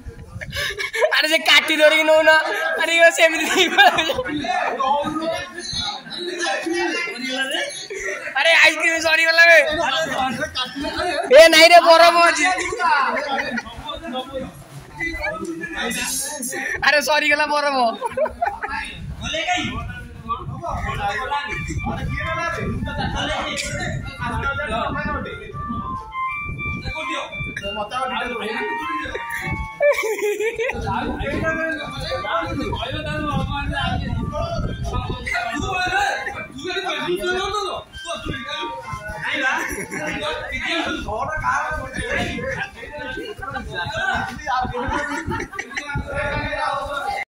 अरे से काटी धरिक नौ ना अरे यो सेमती अरे आइसक्रीम सरी गला बे ए नाही रे बरफ अछि अरे सरी गला बरफ